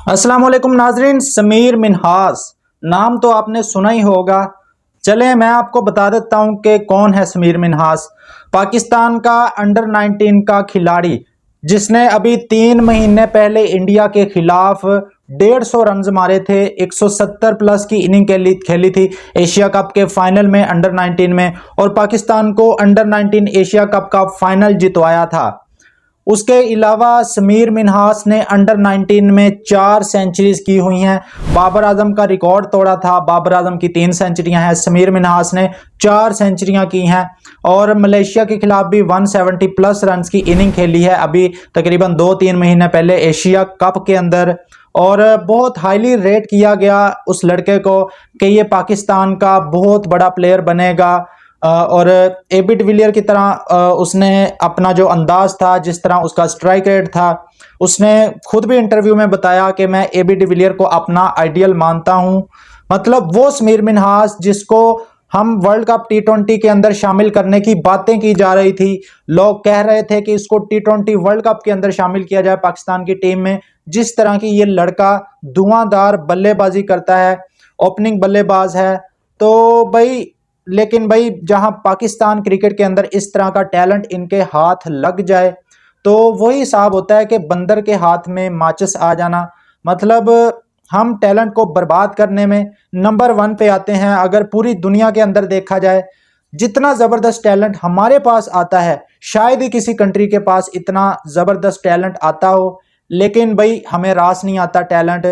अस्सलाम वालेकुम नाजरीन। समीर मिन्हास नाम तो आपने सुना ही होगा। चले मैं आपको बता देता हूं कि कौन है समीर मिन्हास। पाकिस्तान का अंडर 19 का खिलाड़ी जिसने अभी 3 महीने पहले इंडिया के खिलाफ 150 रन मारे थे, 170 प्लस की इनिंग खेली थी एशिया कप के फाइनल में अंडर 19 में, और पाकिस्तान को अंडर 19 एशिया कप का फाइनल जितवाया था। उसके अलावा समीर मिन्हास ने अंडर 19 में 4 सेंचुरीज की हुई हैं। बाबर आजम का रिकॉर्ड तोड़ा था। बाबर आजम की 3 सेंचुरियां हैं, समीर मिन्हास ने 4 सेंचुरियां की हैं। और मलेशिया के खिलाफ भी 170 प्लस रन की इनिंग खेली है अभी तकरीबन 2-3 महीने पहले एशिया कप के अंदर। और बहुत हाईली रेट किया गया उस लड़के को कि ये पाकिस्तान का बहुत बड़ा प्लेयर बनेगा। और एबी डिविलियर की तरह उसने अपना जो अंदाज था, जिस तरह उसका स्ट्राइक रेट था, उसने खुद भी इंटरव्यू में बताया कि मैं एबी डिविलियर को अपना आइडियल मानता हूं। मतलब वो समीर मिन्हास जिसको हम वर्ल्ड कप टी20 के अंदर शामिल करने की बातें की जा रही थी, लोग कह रहे थे कि इसको टी20 वर्ल्ड कप के अंदर शामिल किया जाए पाकिस्तान की टीम में। जिस तरह की ये लड़का धुआंधार बल्लेबाजी करता है, ओपनिंग बल्लेबाज है, तो भाई, लेकिन भाई जहां पाकिस्तान क्रिकेट के अंदर इस तरह का टैलेंट इनके हाथ लग जाए तो वही हिसाब होता है कि बंदर के हाथ में माचिस आ जाना। मतलब हम टैलेंट को बर्बाद करने में नंबर 1 पे आते हैं। अगर पूरी दुनिया के अंदर देखा जाए, जितना जबरदस्त टैलेंट हमारे पास आता है शायद ही किसी कंट्री के पास इतना जबरदस्त टैलेंट आता हो। लेकिन भाई हमें रास नहीं आता टैलेंट,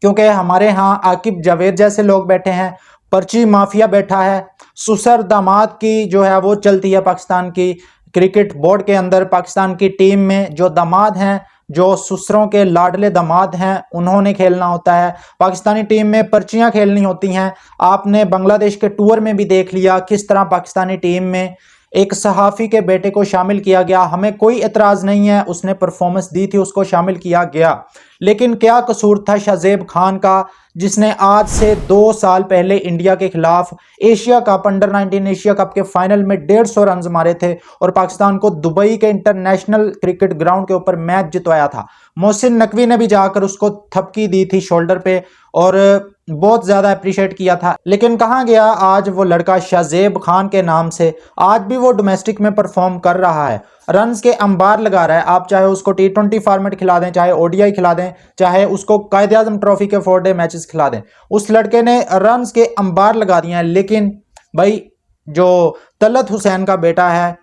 क्योंकि हमारे यहाँ आकिब जावेद जैसे लोग बैठे हैं, पर्ची माफिया बैठा है, सुसर दामाद की जो है वो चलती है पाकिस्तान की क्रिकेट बोर्ड के अंदर। पाकिस्तान की टीम में जो दामाद हैं, जो ससुरों के लाडले दामाद हैं, उन्होंने खेलना होता है। पाकिस्तानी टीम में पर्चियां खेलनी होती हैं। आपने बांग्लादेश के टूर में भी देख लिया किस तरह पाकिस्तानी टीम में एक सहाफ़ी के बेटे को शामिल किया गया। हमें कोई एतराज़ नहीं है, उसने परफॉर्मेंस दी थी, उसको शामिल किया गया। लेकिन क्या कसूर था शाहजेब खान का, जिसने आज से 2 साल पहले इंडिया के खिलाफ Asia cup under 19 Asia cup के फाइनल में 150 रन मारे थे और पाकिस्तान को दुबई के इंटरनेशनल क्रिकेट ग्राउंड के ऊपर मैच जितवाया था। मोहसिन नकवी ने भी जाकर उसको थपकी दी थी शोल्डर पे और बहुत ज्यादा अप्रिशिएट किया था। लेकिन कहाँ गया आज वो लड़का शाहजेब खान के नाम से? आज भी वो डोमेस्टिक में परफॉर्म कर रहा है, रन्स के अंबार लगा रहा है। आप चाहे उसको टी20 फॉर्मेट खिला दें, चाहे ओडीआई खिला दें, चाहे उसको कायदे आजम ट्रॉफी के 4 डे मैचेस खिला दें, उस लड़के ने रन्स के अंबार लगा दिए हैं। लेकिन भाई जो तलत हुसैन का बेटा है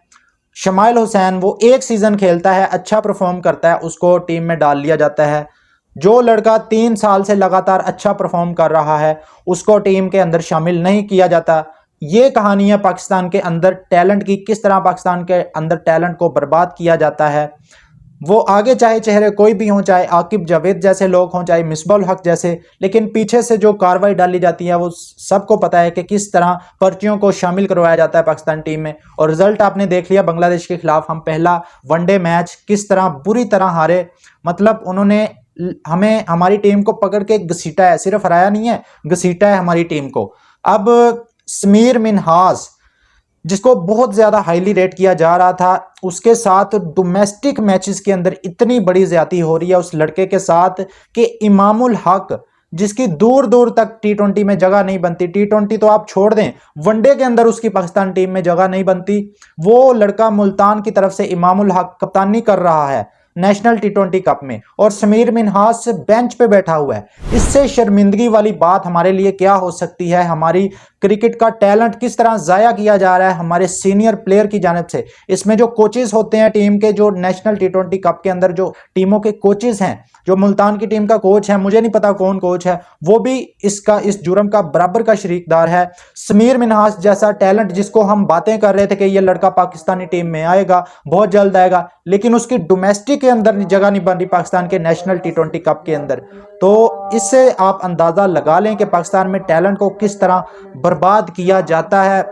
शमाइल हुसैन, वो एक सीजन खेलता है, अच्छा परफॉर्म करता है, उसको टीम में डाल लिया जाता है। जो लड़का 3 साल से लगातार अच्छा परफॉर्म कर रहा है उसको टीम के अंदर शामिल नहीं किया जाता। ये कहानी है पाकिस्तान के अंदर टैलेंट की, किस तरह पाकिस्तान के अंदर टैलेंट को बर्बाद किया जाता है। वो आगे चाहे चेहरे कोई भी हों, चाहे आकिब जावेद जैसे लोग हों, चाहे मिसबाह हक जैसे, लेकिन पीछे से जो कार्रवाई डाली जाती है वो सबको पता है कि किस तरह पर्चियों को शामिल करवाया जाता है पाकिस्तान टीम में। और रिजल्ट आपने देख लिया, बांग्लादेश के खिलाफ हम पहला वनडे मैच किस तरह बुरी तरह हारे। मतलब उन्होंने हमें, हमारी टीम को पकड़ के घसीटा है, सिर्फ हराया नहीं है, घसीटा है हमारी टीम को। अब समीर मिन्हास जिसको बहुत ज्यादा हाईली रेट किया जा रहा था, उसके साथ डोमेस्टिक मैचेस के अंदर इतनी बड़ी ज्यादती हो रही है उस लड़के के साथ कि इमामुल हक, जिसकी दूर दूर तक टी20 में जगह नहीं बनती, टी20 तो आप छोड़ दें, वनडे के अंदर उसकी पाकिस्तान टीम में जगह नहीं बनती, वो लड़का मुल्तान की तरफ से इमामुल हक कप्तानी कर रहा है नेशनल टी20 कप में, और समीर मिन्हास बेंच पे बैठा हुआ है। इससे शर्मिंदगी वाली बात हमारे लिए क्या हो सकती है? हमारी क्रिकेट का टैलेंट किस तरह जाया किया जा रहा है हमारे सीनियर प्लेयर की जानिब से। इसमें जो कोचेस होते हैं टीम के, जो नेशनल टी20 कप के अंदर जो टीमों के कोचेस हैं, जो मुल्तान की टीम का कोच है, मुझे नहीं पता कौन कोच है, वो भी इस जुर्म का बराबर का शरीकदार है। समीर मिन्हास जैसा टैलेंट जिसको हम बातें कर रहे थे कि ये लड़का पाकिस्तानी टीम में आएगा, बहुत जल्द आएगा, लेकिन उसकी डोमेस्टिक के अंदर जगह नहीं बन रही पाकिस्तान के नेशनल टी20 कप के अंदर। तो इससे आप अंदाजा लगा लें कि पाकिस्तान में टैलेंट को किस तरह बर्बाद किया जाता है,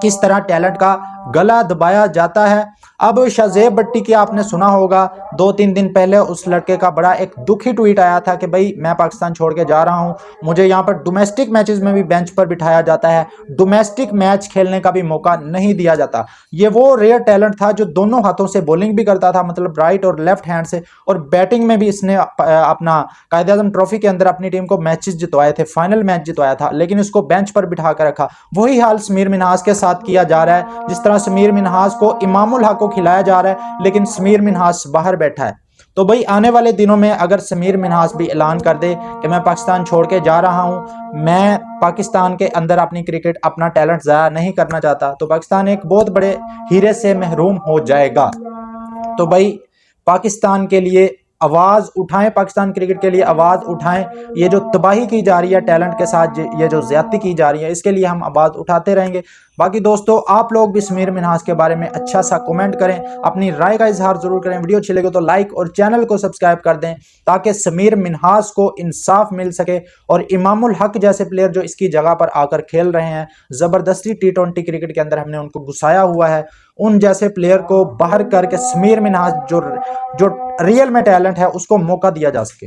किस तरह टैलेंट का गला दबाया जाता है। अब शाज़ेब भट्टी की आपने सुना होगा 2-3 दिन पहले उस लड़के का बड़ा एक दुखी ट्वीट आया था कि भाई मैं पाकिस्तान छोड़ के जा रहा हूं, मुझे यहां पर डोमेस्टिक मैचेस में भी बेंच पर बिठाया जाता है, डोमेस्टिक मैच खेलने का भी मौका नहीं दिया जाता। ये वो रेयर टैलेंट था जो दोनों हाथों से बॉलिंग भी करता था, मतलब राइट और लेफ्ट हैंड से, और बैटिंग में भी इसने अपना कायद-ए-आज़म ट्रॉफी के अंदर अपनी टीम को मैचेस जितवाए थे, फाइनल मैच जितवाया था, लेकिन इसको बेंच पर बिठा कर रखा। वही हाल समीर मिन्हास के साथ किया जा रहा है। जिस तरह समीर मिन्हास को इमामुल हक को खिलाया जा रहा है, लेकिन समीर मिन्हास बाहर बैठा है। तो भाई आने वाले दिनों में अगर समीर मिन्हास भी ऐलान कर दे कि मैं पाकिस्तान छोड़ के जा रहा हूं, मैं पाकिस्तान के अंदर अपनी क्रिकेट अपना टैलेंट ज़ाया नहीं करना चाहता, तो पाकिस्तान एक बहुत बड़े हीरे से महरूम हो जाएगा। तो भाई पाकिस्तान के लिए आवाज़ उठाएं, पाकिस्तान क्रिकेट के लिए आवाज़ उठाएं। ये जो तबाही की जा रही है टैलेंट के साथ, ये जो ज़्यादती की जा रही है, इसके लिए हम आवाज़ उठाते रहेंगे। बाकी दोस्तों आप लोग भी समीर मिन्हास के बारे में अच्छा सा कमेंट करें, अपनी राय का इजहार जरूर करें। वीडियो अच्छी लगे तो लाइक और चैनल को सब्सक्राइब कर दें ताकि समीर मिन्हास को इंसाफ मिल सके और इमामुल हक जैसे प्लेयर जो इसकी जगह पर आकर खेल रहे हैं, ज़बरदस्ती T20 क्रिकेट के अंदर हमने उनको घुसाया हुआ है, उन जैसे प्लेयर को बाहर करके समीर मिन्हास जो रियल में टैलेंट है उसको मौका दिया जा सके।